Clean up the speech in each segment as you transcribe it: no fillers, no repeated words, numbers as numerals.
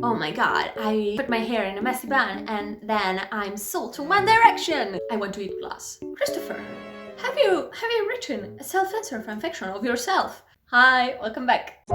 Oh my god, I put my hair in a messy bun and then I'm sold to One Direction. I want to eat glass. Christopher, have you written a self-insert fanfiction of yourself? Hi, welcome back.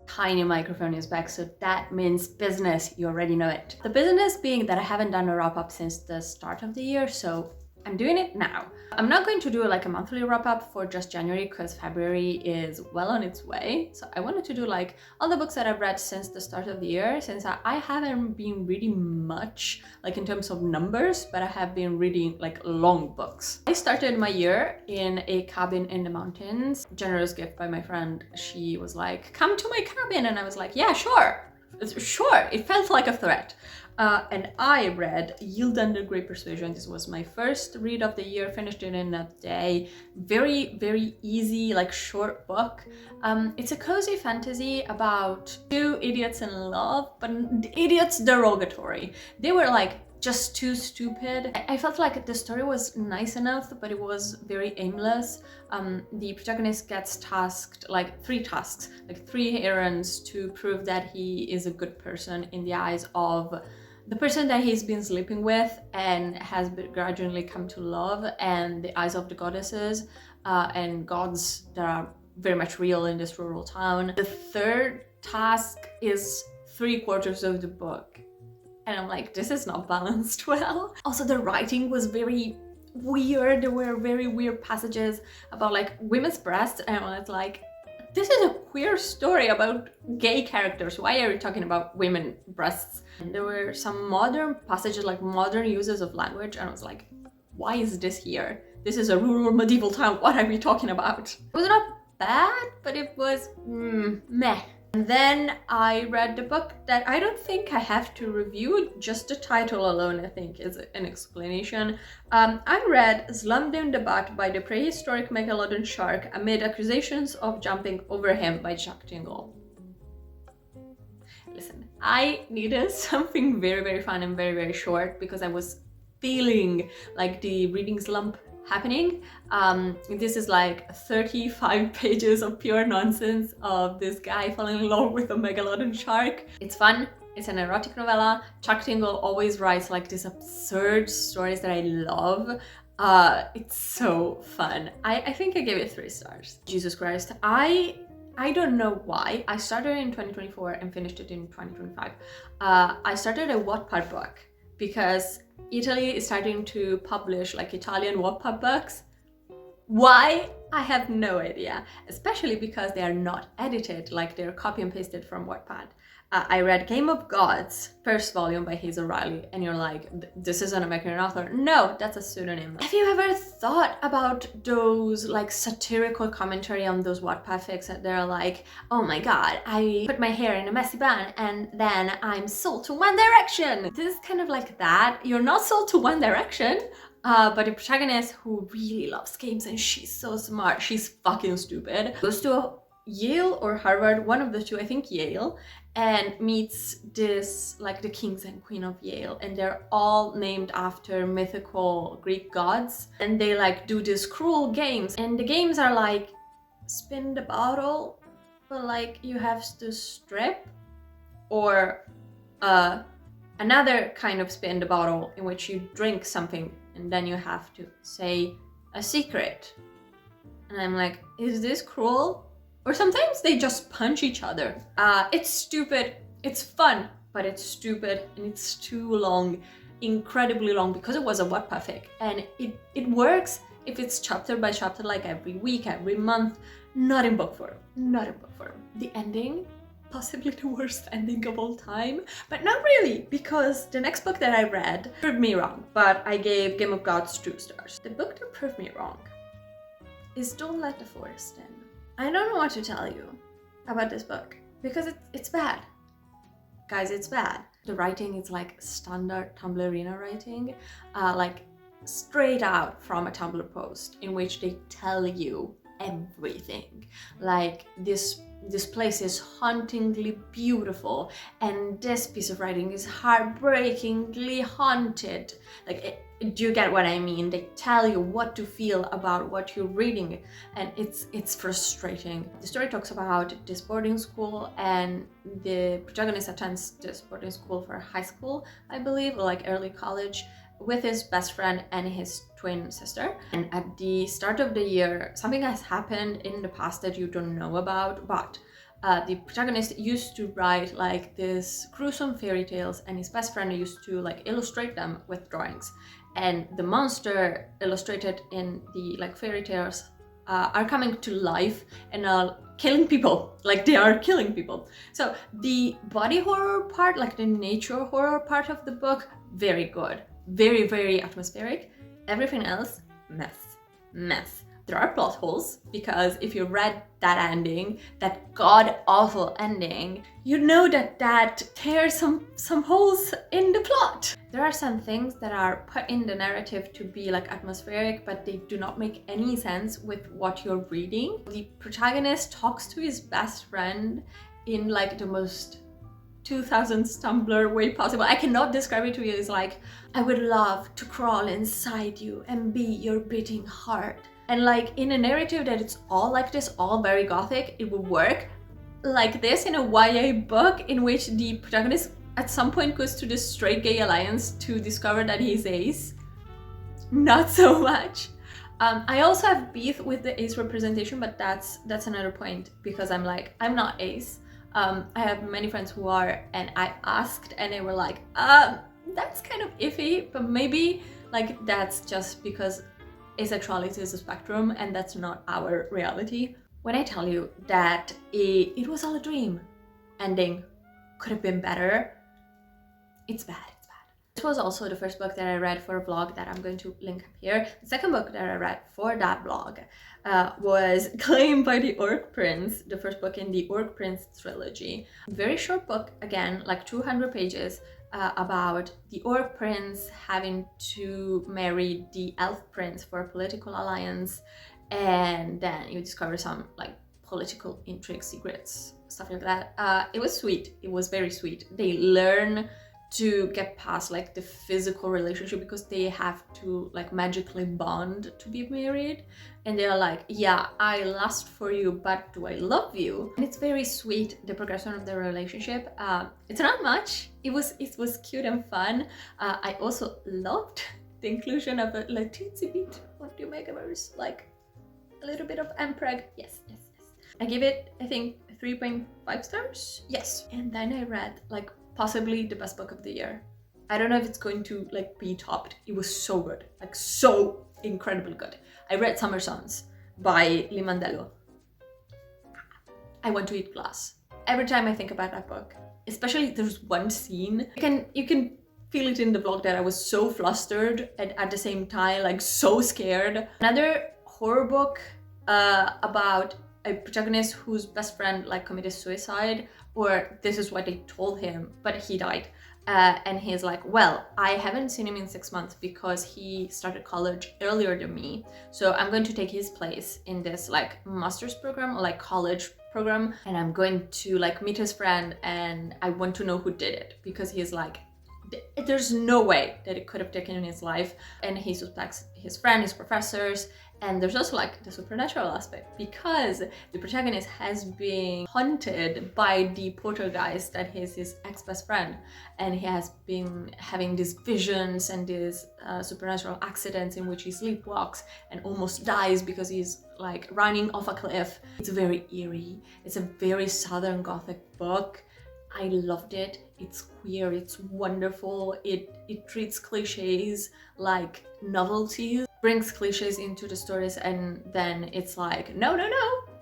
Tiny microphone is back, so that means business. You already know it. The business being that I haven't done a wrap-up since the start of the year, so I'm doing it now. I'm not going to do like a monthly wrap-up for just January because February is well on its way. So I wanted to do like all the books that I've read since the start of the year, since I haven't been reading much like in terms of numbers, but I have been reading like long books. I started my year in a cabin in the mountains. Generous gift by my friend. She was like, come to my cabin. And I was like, yeah, sure. Sure, it felt like a threat. And I read Yield Under Great Persuasion. This was my first read of the year, finished it in a day. Very, very easy, like short book. It's a cozy fantasy about two idiots in love, but idiots derogatory. They were like just too stupid. I felt like the story was nice enough, but it was very aimless. The protagonist gets tasked, like three errands to prove that he is a good person in the eyes of the person that he's been sleeping with and has gradually come to love, and the eyes of the goddesses and gods that are very much real in this rural town. The third task is 3/4 of the book. And I'm like, this is not balanced well. Also, the writing was very weird. There were very weird passages about like women's breasts, and I was like, this is a queer story about gay characters. Why are you talking about women breasts? And there were some modern passages, like modern uses of language, and I was like, why is this here? This is a rural medieval town. What are we talking about? It was not bad, but it was meh. And then I read the book that I don't think I have to review, just the title alone I think is an explanation. I read Slammed in the Butt by the Prehistoric Megalodon Shark Amid Accusations of Jumping Over Him by Chuck Tingle. Listen, I needed something very, very fun and very, very short because I was feeling like the reading slump happening. This is like 35 pages of pure nonsense of this guy falling in love with a megalodon shark. It's fun. It's an erotic novella. Chuck Tingle always writes like these absurd stories that I love. It's so fun. I think I gave it 3 stars. Jesus Christ. I don't know why. I started in 2024 and finished it in 2025. I started a Wattpad book because Italy is starting to publish like Italian Wattpad books. Why? I have no idea, especially because they are not edited, like they're copy and pasted from Wattpad. I read Game of Gods, first volume by Hazel Riley, and you're like, this is an American author. No, that's a pseudonym. Have you ever thought about those like satirical commentary on those Wattpad fics that they're like, oh my god, I put my hair in a messy bun and then I'm sold to One Direction. This is kind of like that. You're not sold to One Direction, but the protagonist who really loves games and she's so smart, she's fucking stupid, goes to Yale or Harvard, one of the two, I think Yale, and meets this like the kings and queen of Yale, and they're all named after mythical Greek gods, and they like do these cruel games, and the games are like spin the bottle, but like you have to strip, or another kind of spin the bottle in which you drink something and then you have to say a secret. And I'm like, is this cruel? Or sometimes they just punch each other. It's stupid, it's fun, but it's stupid and it's too long, incredibly long, because it was a Wattpad fic. And it works if it's chapter by chapter, like every week, every month, not in book form, not in book form. The ending, possibly the worst ending of all time, but not really, because the next book that I read proved me wrong, but I gave Game of Gods 2 stars. The book that proved me wrong is Don't Let the Forest In. I don't know what to tell you about this book because it's bad. Guys, it's bad. The writing is like standard Tumblrina writing, like straight out from a Tumblr post in which they tell you everything. Like this place is hauntingly beautiful and this piece of writing is heartbreakingly haunted. Like do you get what I mean? They tell you what to feel about what you're reading, and it's frustrating. The story talks about this boarding school, and the protagonist attends this boarding school for high school, I believe, or like early college, with his best friend and his twin sister. And at the start of the year, something has happened in the past that you don't know about, but the protagonist used to write like this gruesome fairy tales, and his best friend used to like illustrate them with drawings. And the monster illustrated in the like fairy tales are coming to life and are killing people. Like they are killing people. So the body horror part, like the nature horror part of the book, very good, very, very atmospheric. Everything else, mess. There are plot holes, because if you read that ending, that god-awful ending, you know that tears some holes in the plot. There are some things that are put in the narrative to be like atmospheric, but they do not make any sense with what you're reading. The protagonist talks to his best friend in like the most 2000s Tumblr way possible. I cannot describe it to you. It's like, I would love to crawl inside you and be your beating heart. And like in a narrative that it's all like this, all very gothic, it would work. Like this in a YA book in which the protagonist at some point goes to the straight gay alliance to discover that he's ace. Not so much. I also have beef with the ace representation, but that's another point, because I'm like, I'm not ace. I have many friends who are, and I asked and they were like, that's kind of iffy, but maybe like that's just because asexuality is a spectrum and that's not our reality. When I tell you that it was all a dream ending could have been better, it's bad. This was also the first book that I read for a vlog that I'm going to link up here. The second book that I read for that vlog was Claim by the Orc Prince, the first book in the Orc Prince trilogy. Very short book, again, like 200 pages, about the Orc Prince having to marry the Elf Prince for a political alliance, and then you discover some like political intrigue, secrets, stuff like that. It was sweet. It was very sweet. They learn to get past like the physical relationship, because they have to like magically bond to be married, and they're like, yeah, I lust for you, but do I love you? And it's very sweet, the progression of the relationship. It's not much. It was cute and fun. I also loved the inclusion of a like teensy bit of the Omegaverse, like a little bit of Mpreg. Yes. I give it, I think, 3.5 stars. Yes. And then I read like possibly the best book of the year. I don't know if it's going to like be topped. It was so good, like so incredibly good. I read Summer Sons by Lee Mandello. I want to eat glass. Every time I think about that book, especially there's one scene, you can feel it in the vlog that I was so flustered and at the same time like so scared. Another horror book about a protagonist whose best friend like committed suicide, or this is what they told him, but he died. And he's like, well, I haven't seen him in 6 months because he started college earlier than me. So I'm going to take his place in this like master's program or like college program. And I'm going to like meet his friend, and I want to know who did it, because he's like, there's no way that it could have taken his life. And he suspects his friend, his professors. And there's also like the supernatural aspect, because the protagonist has been haunted by the poltergeist that is his ex-best friend, and he has been having these visions and these supernatural accidents in which he sleepwalks and almost dies because he's like running off a cliff. It's very eerie. It's a very Southern Gothic book. I loved it. It's queer, it's wonderful. It treats cliches like novelties, brings cliches into the stories, and then it's like, no,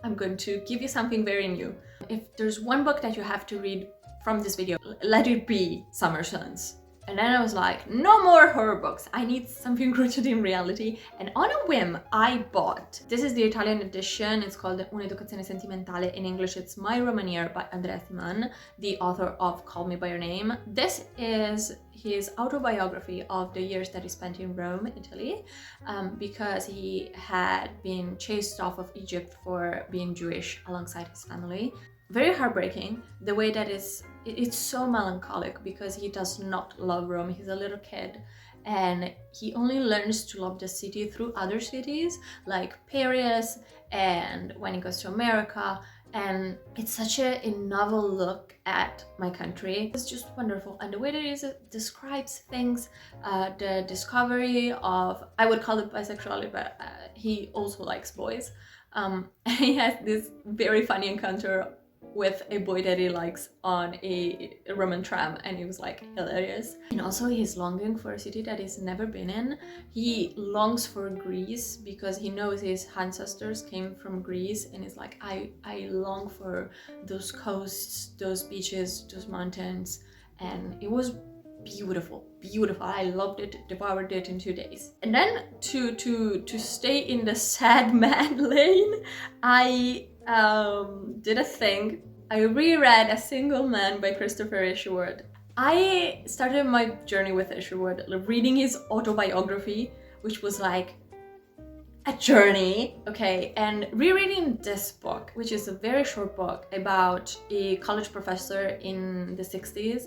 I'm going to give you something very new. If there's one book that you have to read from this video, let it be Summer Sons. And then I was like, no more horror books. I need something rooted in reality. And on a whim, I bought. This is the Italian edition. It's called Un'educazione sentimentale. In English, it's My Romanier by Andrea Siman, the author of Call Me By Your Name. This is his autobiography of the years that he spent in Rome, Italy, because he had been chased off of Egypt for being Jewish alongside his family. Very heartbreaking, the way that it's so melancholic, because he does not love Rome. He's a little kid and he only learns to love the city through other cities like Paris and when he goes to America. And it's such a novel look at my country. It's just wonderful. And the way that it describes things, the discovery of, I would call it bisexuality, but he also likes boys. He has this very funny encounter with a boy that he likes on a Roman tram, and it was like hilarious. And also he's longing for a city that he's never been in. He longs for Greece because he knows his ancestors came from Greece, and he's like, I long for those coasts, those beaches, those mountains. And it was beautiful. I loved it, devoured it in 2 days. And then to stay in the sad man lane, I did a thing. I reread A Single Man by Christopher Isherwood. I started my journey with Isherwood reading his autobiography, which was like a journey, okay, and rereading this book, which is a very short book about a college professor in the 60s.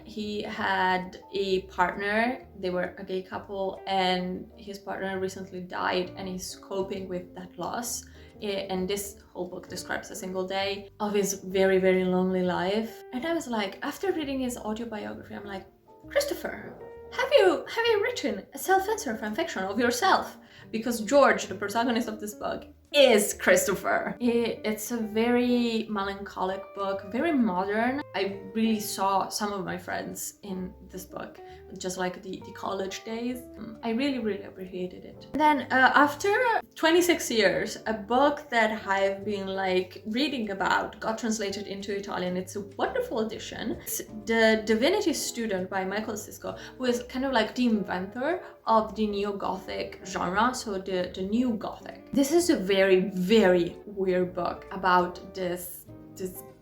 He had a partner, they were a gay couple, and his partner recently died, and he's coping with that loss. And this whole book describes a single day of his very, very lonely life. And I was like, after reading his autobiography, I'm like, Christopher, have you written a self-insert fanfiction of yourself? Because George, the protagonist of this book, is Christopher. It's a very melancholic book, very modern. I really saw some of my friends in this book, just like the college days. I really, really appreciated it. And then after 26 years, a book that I've been like reading about got translated into Italian. It's a wonderful edition. It's The Divinity Student by Michael Sisko, who is kind of like the inventor of the neo-Gothic genre, so the new Gothic. This is a very, very weird book about this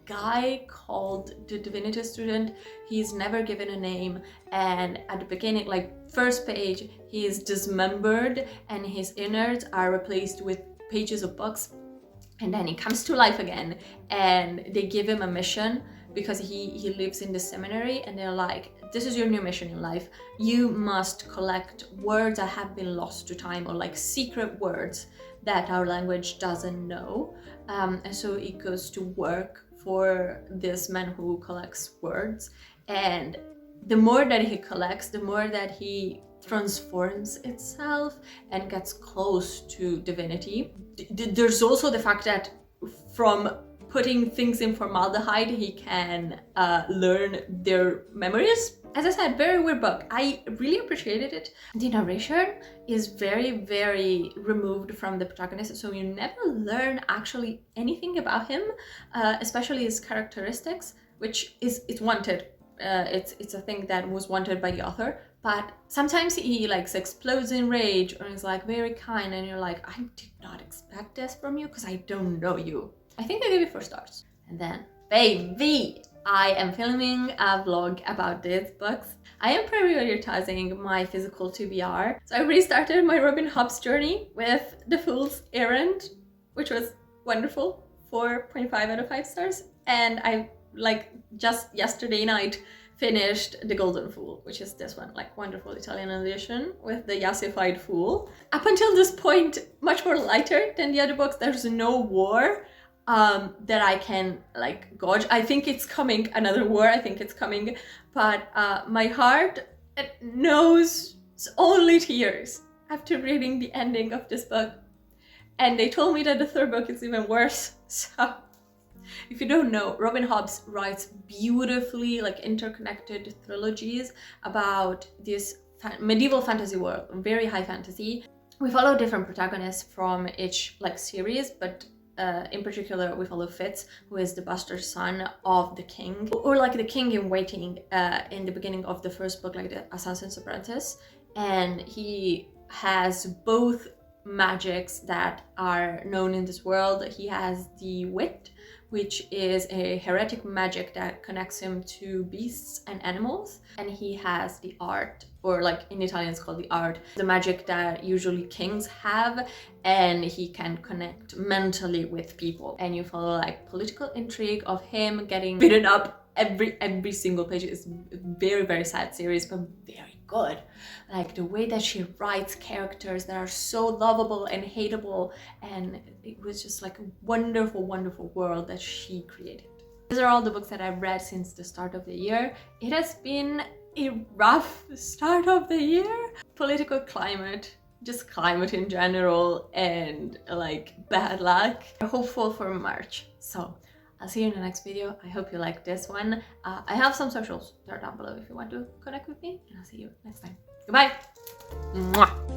guy called the Divinity Student. He's never given a name, and at the beginning, like first page, he is dismembered and his innards are replaced with pages of books, and then he comes to life again, and they give him a mission because he lives in the seminary, and they're like, this is your new mission in life. You must collect words that have been lost to time, or like secret words that our language doesn't know. And so he goes to work for this man who collects words. And the more that he collects, the more that he transforms itself and gets close to divinity. There's also the fact that from putting things in formaldehyde, he can learn their memories. As I said, very weird book. I really appreciated it. The narration is very, very removed from the protagonist, so you never learn actually anything about him, especially his characteristics, which it's wanted. It's a thing that was wanted by the author, but sometimes he like explodes in rage, or is like very kind, and you're like, I did not expect this from you because I don't know you. I think I gave it 4 stars. And then, baby, I am filming a vlog about these books. I am prioritizing my physical TBR. So I restarted my Robin Hobbs journey with The Fool's Errand, which was wonderful, 4.5 out of 5 stars. And I, like, just yesterday night, finished The Golden Fool, which is this one, like wonderful Italian edition with the yassified fool. Up until this point, much more lighter than the other books. There's no war that I can like gauge. I think it's coming, another war, I think it's coming, but my heart knows only tears after reading the ending of this book. And they told me that the 3rd book is even worse. So if you don't know, Robin Hobbs writes beautifully like interconnected trilogies about this medieval fantasy world, very high fantasy. We follow different protagonists from each like series, but in particular, we follow Fitz, who is the bastard son of the king, or like the king in waiting in the beginning of the 1st book, like the Assassin's Apprentice. And he has both magics that are known in this world. He has the wit, which is a heretic magic that connects him to beasts and animals. And he has the art, or like in Italian it's called the art, the magic that usually kings have, and he can connect mentally with people. And you follow like political intrigue of him getting beaten up every single page. It's a very, very sad series, but very good. Like the way that she writes characters that are so lovable and hateable, and it was just like a wonderful, wonderful world that she created. These are all the books that I've read since the start of the year. It has been a rough start of the year. Political climate, just climate in general, and like bad luck. I'm hopeful for March. So I'll see you in the next video. I hope you like this one. I have some socials. They're down below if you want to connect with me, and I'll see you next time. Goodbye. Mwah.